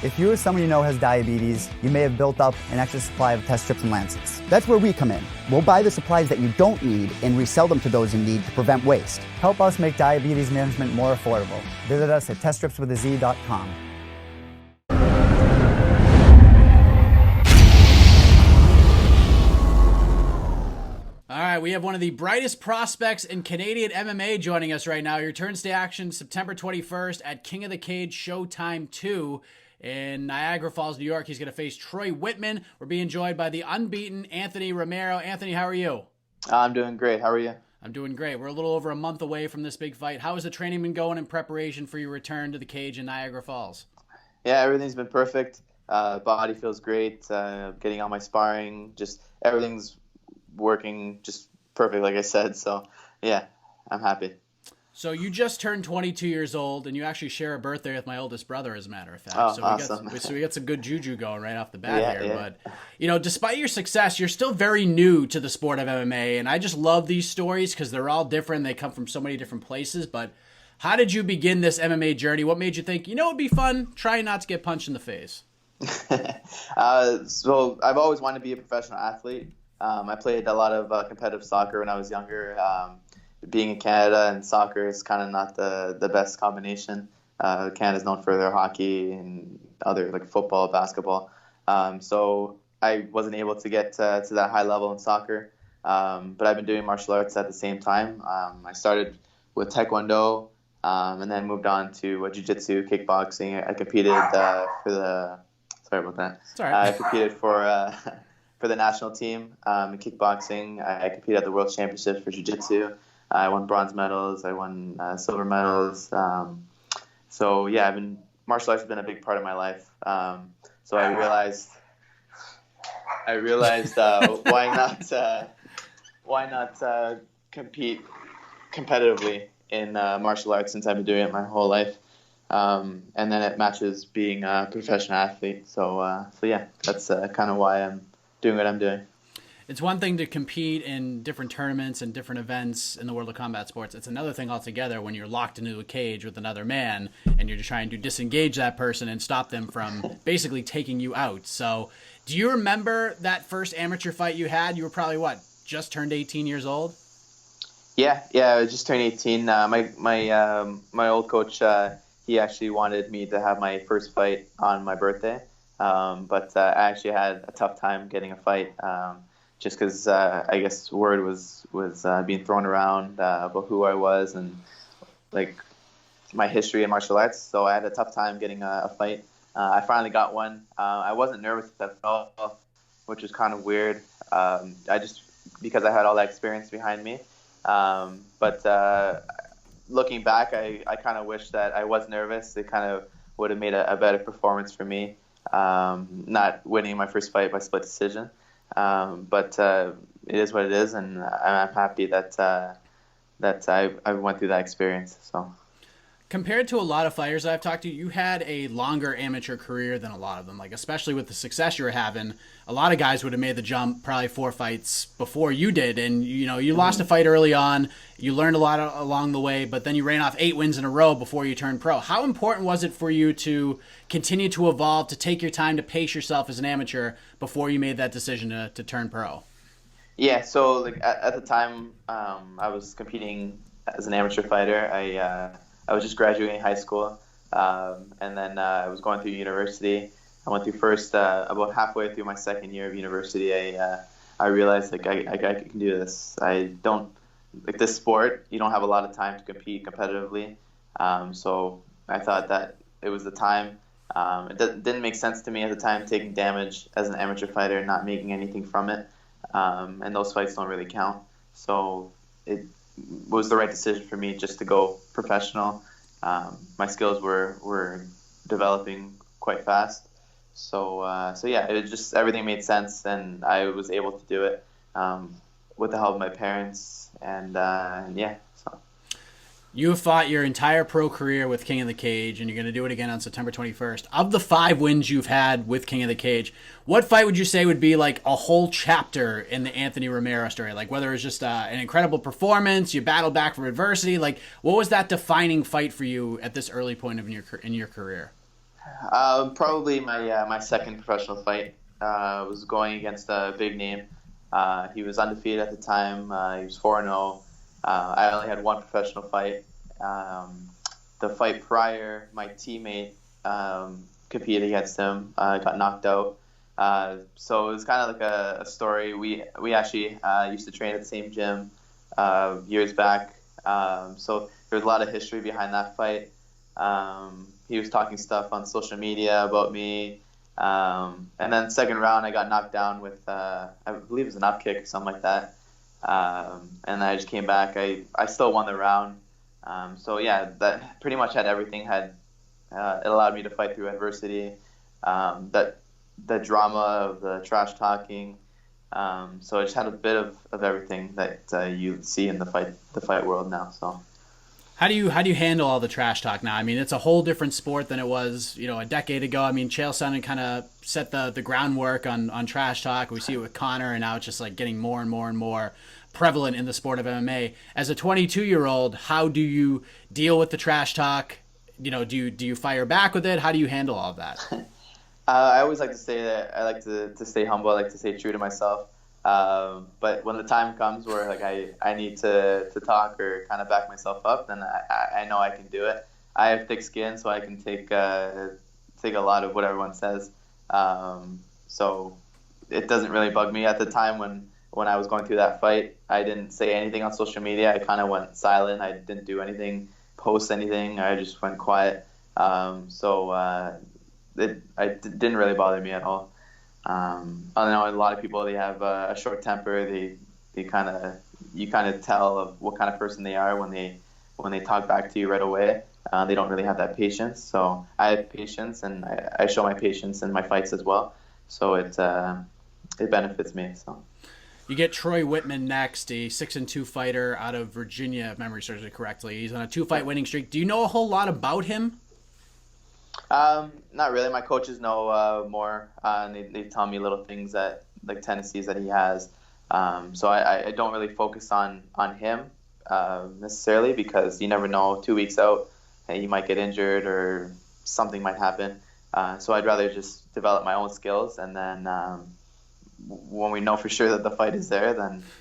If you or someone you know has diabetes, you may have built up an extra supply of test strips and lancets. That's where we come in. We'll buy the supplies that you don't need and resell them to those in need to prevent waste. Help us make diabetes management more affordable. Visit us at teststripswithaz.com. All right, we have one of the brightest prospects in Canadian MMA joining us right now. He returns to action September 21st at King of the Cage Showtime II in Niagara Falls, New York. He's going to face Troy Wittman. We're being joined by the unbeaten Anthony Romero. Anthony, how are you? I'm doing great. How are you? I'm doing great. We're a little over a month away from this big fight. How has the training been going in preparation for your return to the cage in Niagara Falls? Yeah, everything's been perfect. Body feels great. Getting on my sparring, just everything's working just perfect, like I said. So, yeah, I'm happy. So you just turned 22 years old, and you actually share a birthday with my oldest brother, as a matter of fact. Oh, so awesome. We got some good juju going right off the bat here. Yeah. But, you know, despite your success, you're still very new to the sport of MMA, and I just love these stories because they're all different. They come from so many different places. But how did you begin this MMA journey? What made you think, you know, it'd be fun trying not to get punched in the face? So I've always wanted to be a professional athlete. I played a lot of competitive soccer when I was younger. Being in Canada and soccer is kind of not the best combination. Canada's known for their hockey and other like football, basketball. So I wasn't able to get to that high level in soccer. But I've been doing martial arts at the same time. I started with Taekwondo and then moved on to Jiu-Jitsu, kickboxing. I competed for the... Sorry about that. Sorry. I competed for the national team in kickboxing. I competed at the World Championships for Jiu-Jitsu. I won bronze medals. I won silver medals. So yeah, martial arts has been a big part of my life. So I realized why not compete competitively in martial arts since I've been doing it my whole life. And then it matches being a professional athlete. So yeah, that's kind of why I'm doing what I'm doing. It's one thing to compete in different tournaments and different events in the world of combat sports. It's another thing altogether when you're locked into a cage with another man and you're just trying to disengage that person and stop them from basically taking you out. So do you remember that first amateur fight you had? You were probably, just turned 18 years old? Yeah, I just turned 18. My old coach, he actually wanted me to have my first fight on my birthday. But I actually had a tough time getting a fight. Just because I guess word was being thrown around about who I was and like my history in martial arts. So I had a tough time getting a fight. I finally got one. I wasn't nervous at all, which was kind of weird. Because I had all that experience behind me. But looking back, I kind of wish that I was nervous. It kind of would have made a better performance for me. Not winning my first fight by split decision. But it is what it is, and I'm happy that I went through that experience. So, compared to a lot of fighters I've talked to, you had a longer amateur career than a lot of them. Like, especially with the success you were having, a lot of guys would have made the jump probably 4 fights before you did. And you lost a fight early on. You learned a lot along the way, but then you ran off 8 wins in a row before you turned pro. How important was it for you to continue to evolve, to take your time to pace yourself as an amateur before you made that decision to turn pro? Yeah, so like at the time I was competing as an amateur fighter. I was just graduating high school, and then I was going through university. I went through first about halfway through my second year of university. I realized like I can do this. I don't like this sport. You don't have a lot of time to compete competitively. So I thought that it was the time. It didn't make sense to me at the time taking damage as an amateur fighter and not making anything from it. And those fights don't really count. So it was the right decision for me just to go professional. My skills were developing quite fast. So yeah, it just everything made sense, and I was able to do it with the help of my parents, and yeah. So. You have fought your entire pro career with King of the Cage, and you're going to do it again on September 21st. Of the 5 wins you've had with King of the Cage, what fight would you say would be like a whole chapter in the Anthony Romero story? Like whether it's just an incredible performance, you battled back from adversity. Like what was that defining fight for you at this early point in your career? Probably my second professional fight. Was going against a big name. He was undefeated at the time. He was 4-0. I only had one professional fight. The fight prior, my teammate competed against him. Got knocked out. So it was kind of like a story. We actually used to train at the same gym years back. So there was a lot of history behind that fight. He was talking stuff on social media about me. And then second round, I got knocked down with, I believe it was an up kick or something like that. And I just came back. I still won the round. So yeah, that pretty much had everything. It allowed me to fight through adversity. The drama of the trash talking. So I just had a bit of everything that you see in the fight world now. So. How do you handle all the trash talk now? I mean, it's a whole different sport than it was, a decade ago. I mean, Chael Sonnen kind of set the groundwork on trash talk. We see it with Connor, and now it's just like getting more and more and more prevalent in the sport of MMA. As a 22-year-old, how do you deal with the trash talk? Do you fire back with it? How do you handle all of that? I always like to say that I like to stay humble. I like to stay true to myself. But when the time comes where like I need to talk or kind of back myself up, then I know I can do it. I have thick skin, so I can take a lot of what everyone says. So it doesn't really bug me. At the time when I was going through that fight, I didn't say anything on social media. I kind of went silent. I didn't do anything, post anything. I just went quiet. It didn't really bother me at all. I know a lot of people, they have a short temper. You kind of tell of what kind of person they are when they talk back to you right away. They don't really have that patience. So I have patience, and I show my patience in my fights as well. So it benefits me. So. You get Troy Wittman next, a 6-2 fighter out of Virginia, if memory serves me correctly. He's on a 2-fight winning streak. Do you know a whole lot about him? Not really. My coaches know more, and they tell me little things like tendencies that he has. So I don't really focus on him necessarily, because you never know. 2 weeks out, he might get injured or something might happen. So I'd rather just develop my own skills, and then when we know for sure that the fight is there,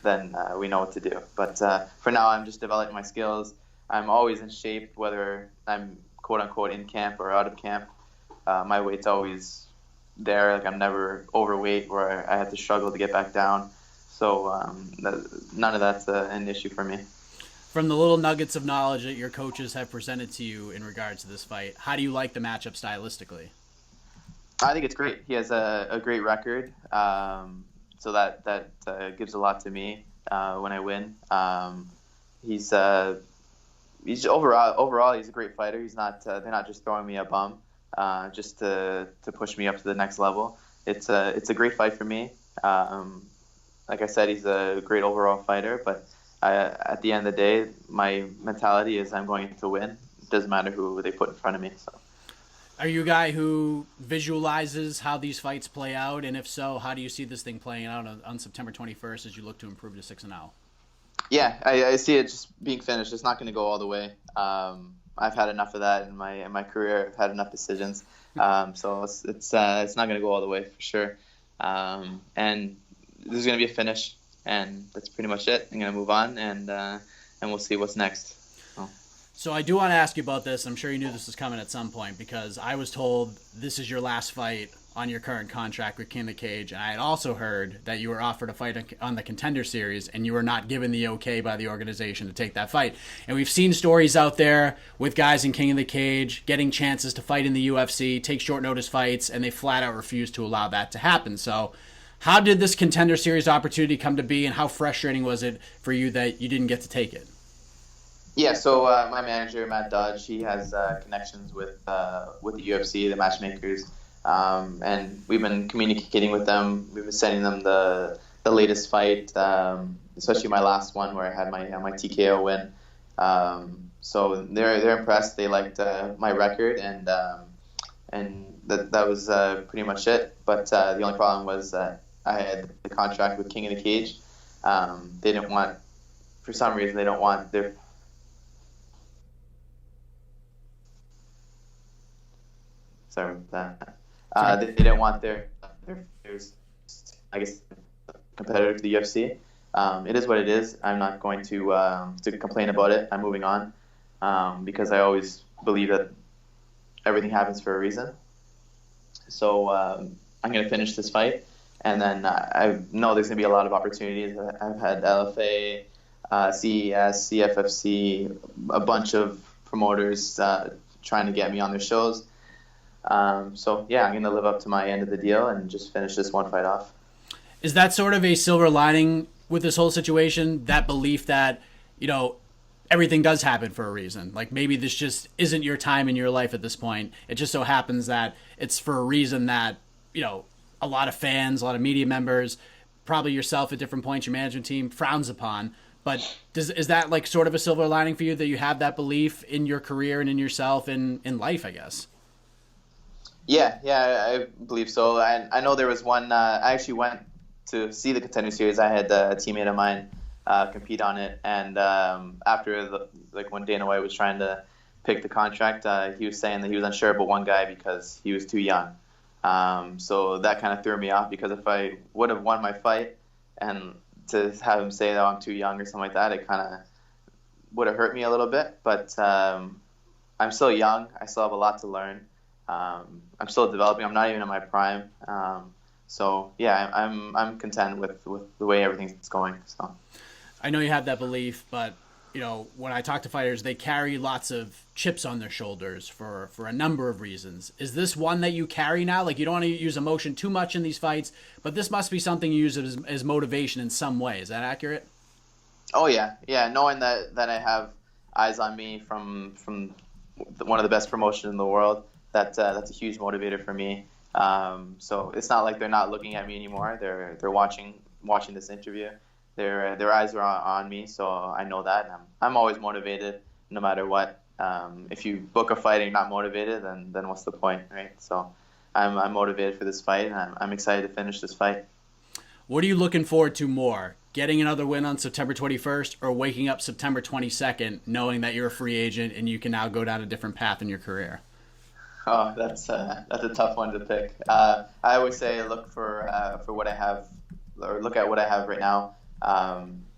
then we know what to do. But for now, I'm just developing my skills. I'm always in shape, whether I'm quote unquote in camp or out of camp. My weight's always there. Like, I'm never overweight where I have to struggle to get back down. So none of that's an issue for me. From the little nuggets of knowledge that your coaches have presented to you in regards to this fight, how do you like the matchup stylistically? I think it's great. He has a great record, so that gives a lot to me when I win. He's overall he's a great fighter. He's not they're not just throwing me a bum just to push me up to the next level. It's a great fight for me. Like I said, he's a great overall fighter, but at the end of the day, my mentality is I'm going to win. It doesn't matter who they put in front of me. So. Are you a guy who visualizes how these fights play out? And if so, how do you see this thing playing out on September 21st as you look to improve to 6-0? Yeah, I see it just being finished. It's not going to go all the way. I've had enough of that in my career. I've had enough decisions. So it's not going to go all the way for sure. And there's going to be a finish, and that's pretty much it. I'm going to move on, and we'll see what's next. So I do want to ask you about this. I'm sure you knew this was coming at some point, because I was told this is your last fight on your current contract with King of the Cage, and I had also heard that you were offered a fight on the Contender Series, and you were not given the okay by the organization to take that fight. And we've seen stories out there with guys in King of the Cage getting chances to fight in the UFC, take short notice fights, and they flat out refuse to allow that to happen. So how did this Contender Series opportunity come to be, and how frustrating was it for you that you didn't get to take it? Yeah, so my manager, Matt Dodge, he has connections with the UFC, the matchmakers, and we've been communicating with them. We've been sending them the latest fight, especially my last one where I had my TKO win. So they're impressed. They liked my record, and that was pretty much it. But the only problem was that I had the contract with King of the Cage. They didn't want, for some reason, they don't want their Sorry about that. They didn't want their fighters, I guess, competitive to the UFC. It is what it is. I'm not going to complain about it. I'm moving on because I always believe that everything happens for a reason. So I'm going to finish this fight, and then I know there's going to be a lot of opportunities. I've had LFA, CES, CFFC, a bunch of promoters trying to get me on their shows. So yeah, I'm going to live up to my end of the deal and just finish this one fight off. Is that sort of a silver lining with this whole situation? That belief that, you know, everything does happen for a reason. Like maybe this just isn't your time in your life at this point. It just so happens that it's for a reason that, you know, a lot of fans, a lot of media members, probably yourself at different points, your management team frowns upon. But is that like sort of a silver lining for you that you have that belief in your career and in yourself and in life, I guess? Yeah, I believe so. I know there was one, I actually went to see the Contender Series. I had a teammate of mine compete on it, and after when Dana White was trying to pick the contract, he was saying that he was unsure about one guy because he was too young. So that kind of threw me off, because if I would have won my fight and to have him say that I'm too young or something like that, it kind of would have hurt me a little bit. But I'm still young. I still have a lot to learn. I'm still developing. I'm not even in my prime. So yeah, I'm content with the way everything's going. So I know you have that belief, but you know, when I talk to fighters, they carry lots of chips on their shoulders for a number of reasons. Is this one that you carry now? Like, you don't want to use emotion too much in these fights, but this must be something you use as motivation in some way. Is that accurate? Oh yeah. Knowing that I have eyes on me from one of the best promotions in the world, that's a huge motivator for me. So it's not like they're not looking at me anymore. They're watching this interview. Their eyes are on me, so I know that. I'm always motivated, no matter what. If you book a fight and you're not motivated, then what's the point, right? So I'm motivated for this fight, and I'm excited to finish this fight. What are you looking forward to more? Getting another win on September 21st, or waking up September 22nd, knowing that you're a free agent and you can now go down a different path in your career? Oh, that's a tough one to pick. I always say look for what I have, or look at what I have right now.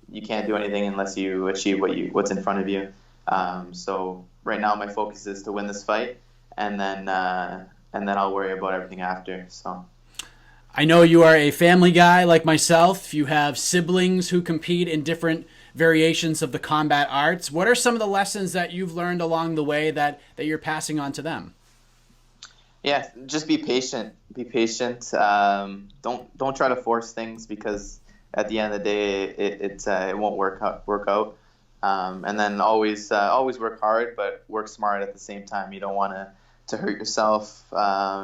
You can't do anything unless you achieve what's in front of you. So right now my focus is to win this fight, and then I'll worry about everything after. So I know you are a family guy like myself. You have siblings who compete in different variations of the combat arts. What are some of the lessons that you've learned along the way that you're passing on to them? Yeah, just be patient. Be patient. Don't try to force things, because at the end of the day, it won't work out. And then always work hard, but work smart at the same time. You don't want to hurt yourself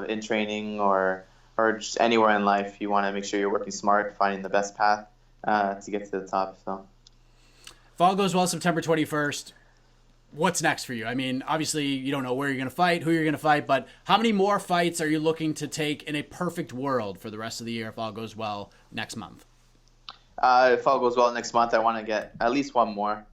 in training or just anywhere in life. You want to make sure you're working smart, finding the best path to get to the top. So if all goes well September 21st, what's next for you? I mean, obviously you don't know where you're going to fight, who you're going to fight, but how many more fights are you looking to take in a perfect world for the rest of the year if all goes well next month? If all goes well next month, I want to get at least one more.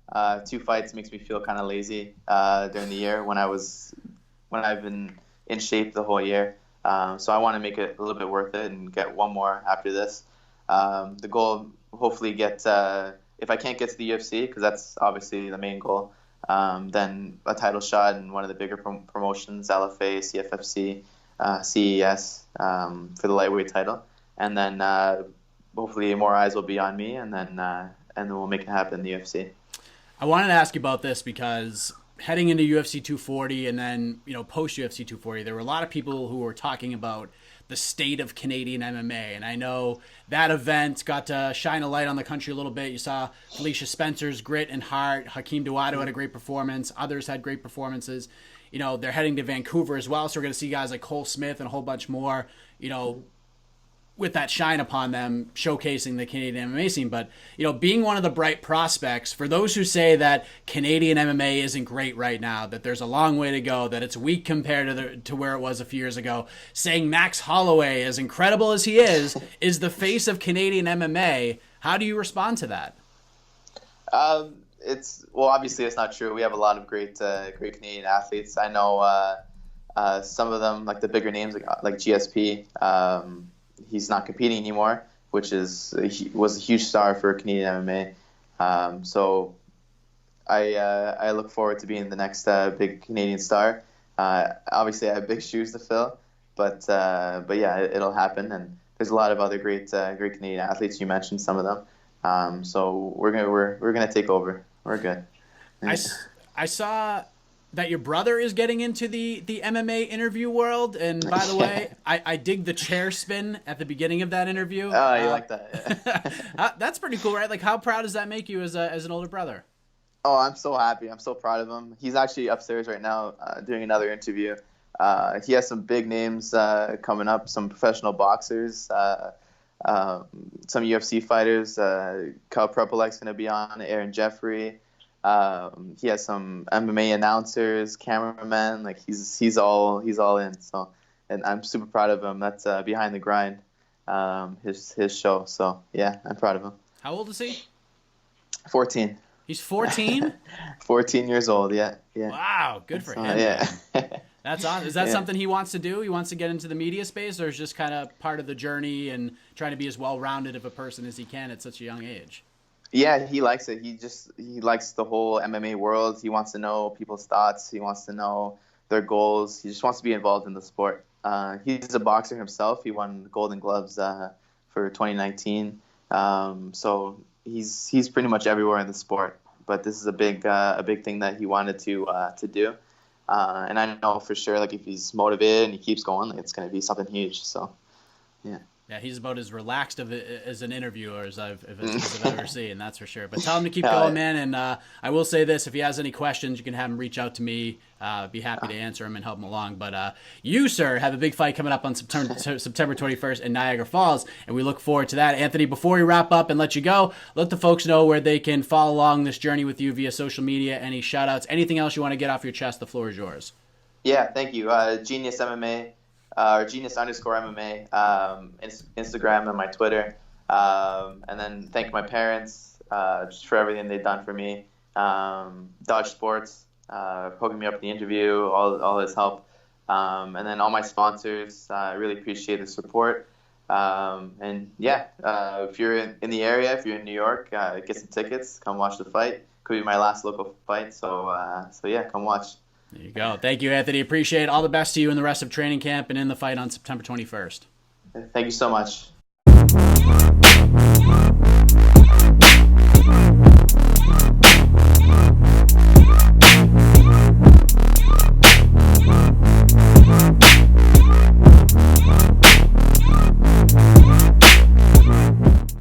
2 fights makes me feel kind of lazy during the year when I've been in shape the whole year. So I want to make it a little bit worth it and get one more after this. The goal, hopefully get, if I can't get to the UFC, because that's obviously the main goal, then a title shot in one of the bigger promotions, LFA, CFFC, CES, for the lightweight title. And then hopefully more eyes will be on me, and then we'll make it happen in the UFC. I wanted to ask you about this because heading into UFC 240 and then, you know, post UFC 240, there were a lot of people who were talking about the state of Canadian MMA. And I know that event got to shine a light on the country a little bit. You saw Felicia Spencer's grit and heart. Hakeem Dawodu had a great performance. Others had great performances. You know, they're heading to Vancouver as well. So we're going to see guys like Cole Smith and a whole bunch more, you know, with that shine upon them, showcasing the Canadian MMA scene. But, you know, being one of the bright prospects, for those who say that Canadian MMA isn't great right now, that there's a long way to go, that it's weak compared to where it was a few years ago, saying Max Holloway, as incredible as he is the face of Canadian MMA, how do you respond to that? Obviously it's not true. We have a lot of great Canadian athletes. I know Some of them, like the bigger names, like GSP, he's not competing anymore, which was a huge star for Canadian MMA. So I look forward to being the next big Canadian star. Obviously, I have big shoes to fill, but yeah, it'll happen. And there's a lot of other great Canadian athletes. You mentioned some of them. So we're gonna take over. We're good. I saw that your brother is getting into the MMA interview world, and by the way, I dig the chair spin at the beginning of that interview. Oh, you like that? Yeah. That's pretty cool, right? Like, how proud does that make you as an older brother? Oh, I'm so happy. I'm so proud of him. He's actually upstairs right now doing another interview. He has some big names coming up, some professional boxers, some UFC fighters. Kyle Prepolek's going to be on, Aaron Jeffrey. He has some MMA announcers, cameramen. Like he's all in. So, and I'm super proud of him. That's Behind the Grind, his show. So yeah, I'm proud of him. How old is he? 14. He's 14? 14 years old. Yeah. Wow, good for him. Yeah. That's awesome. Is that something he wants to do? He wants to get into the media space, or is just kind of part of the journey and trying to be as well-rounded of a person as he can at such a young age? Yeah, he likes it. He likes the whole MMA world. He wants to know people's thoughts. He wants to know their goals. He just wants to be involved in the sport. He's a boxer himself. He won Golden Gloves for 2019. So he's pretty much everywhere in the sport. But this is a big thing that he wanted to do. And I know for sure, like if he's motivated and he keeps going, it's going to be something huge. So, yeah. Yeah, he's about as relaxed as an interviewer as I've ever seen, that's for sure. But tell him to keep going, man. And I will say this: if he has any questions, you can have him reach out to me. Be happy to answer him and help him along. But you, sir, have a big fight coming up on September 21st in Niagara Falls, and we look forward to that. Anthony, before we wrap up and let you go, let the folks know where they can follow along this journey with you via social media. Any shout-outs, anything else you want to get off your chest, the floor is yours. Yeah, thank you. Genius MMA. Or Genius_MMA, Instagram and my Twitter. And then thank my parents just for everything they've done for me. Dodge Sports, hooking me up in the interview, all his help. And then all my sponsors, I really appreciate the support. And yeah, if you're in the area, if you're in New York, get some tickets, come watch the fight. Could be my last local fight, so yeah, come watch. There you go. Thank you, Anthony. Appreciate it. All the best to you in the rest of training camp and in the fight on September 21st. Thank you so much.